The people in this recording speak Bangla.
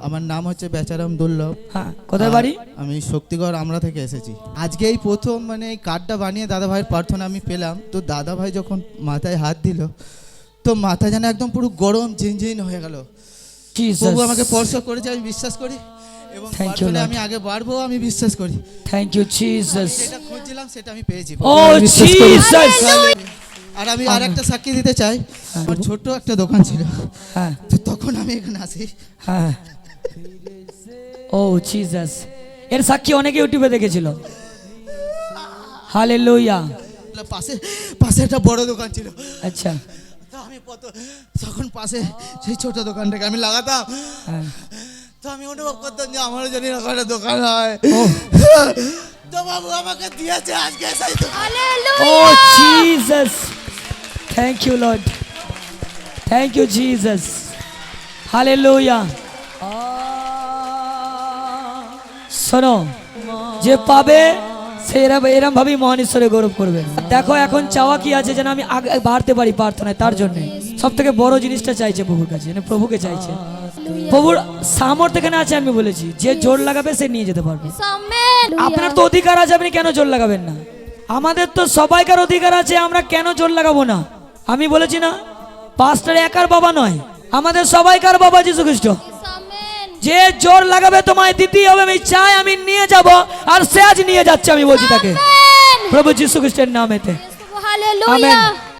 আমার নাম হচ্ছে বেচারাম দুর্লভ। হ্যাঁ, কোথায় বাড়ি? আমি শক্তিগড় আমরা থেকে এসেছি। আজকে এই প্রথম মানে এই কার্ডটা বানিয়ে দাদা ভাইয়ের প্রার্থনা আমি পেলাম। তো দাদা ভাই যখন মাথায় হাত দিল তো মাথা যেন একদম পুরো গরম ঝিনঝিন হয়ে গেল। প্রভু আমাকে স্পর্শ করেছে, আমি বিশ্বাস করি এবং প্রার্থনায় আমি আগে বাড়বো, আমি বিশ্বাস করি। Thank you Jesus. যেটা খুঁজছিলাম সেটা আমি পেয়েছি। ও জিসাস। আর আমি আর একটা সাক্ষী দিতে চাই। আমার ছোট্ট একটা দোকান ছিল, হ্যাঁ, তো তখন আমি এখানে আসি। হ্যাঁ। ও জিসাস। এর সাক্ষী অনেকে ইউটিউবে দেখেছিল। হালেলুয়া। পাশে পাশে একটা বড় দোকান ছিল। আচ্ছা, তো আমি তখন পাশে সেই ছোট দোকানটাকে আমি লাগাতাম। হ্যাঁ। তো আমি অনুভব করতাম যে আমারও জানি এরকম একটা দোকান হয়। তো বাবু আমাকে দিয়েছে আজকে সেই দোকান। Oh Jesus, thank you lord, thank you Jesus, hallelujah. শোনো, যে পাবে সে এরম ভাবেই মহান ঈশ্বরে গৌরব করবে। দেখো এখন চাওয়া কি আছে যেন আমি আগে বাড়তে পারি প্রার্থনায়, তার জন্য সব থেকে বড় জিনিসটা চাইছে প্রভুর কাছে, প্রভুকে চাইছে। প্রভুর সামর্থ্য এখানে আছে, আমি বলেছি যে জোর লাগাবে সে নিয়ে যেতে পারবে। আপনার তো অধিকার আছে, আপনি কেন জোর লাগাবেন না? আমাদের তো সবাইকার অধিকার আছে, আমরা কেন জোর লাগাবো না? আমি বলেছি না, পাস্টার একার বাবা নয়, আমাদের সবাইকার বাবা যীশু খ্রিস্ট। যে জোর লাগাবে তোমায় দিতেই হবে। আমি চাই আমি নিয়ে যাব, আর সে আজ নিয়ে যাচ্ছে, আমি বলছি তাকে প্রভু যীশু খ্রিস্টের নামেতে। হালেলুয়া।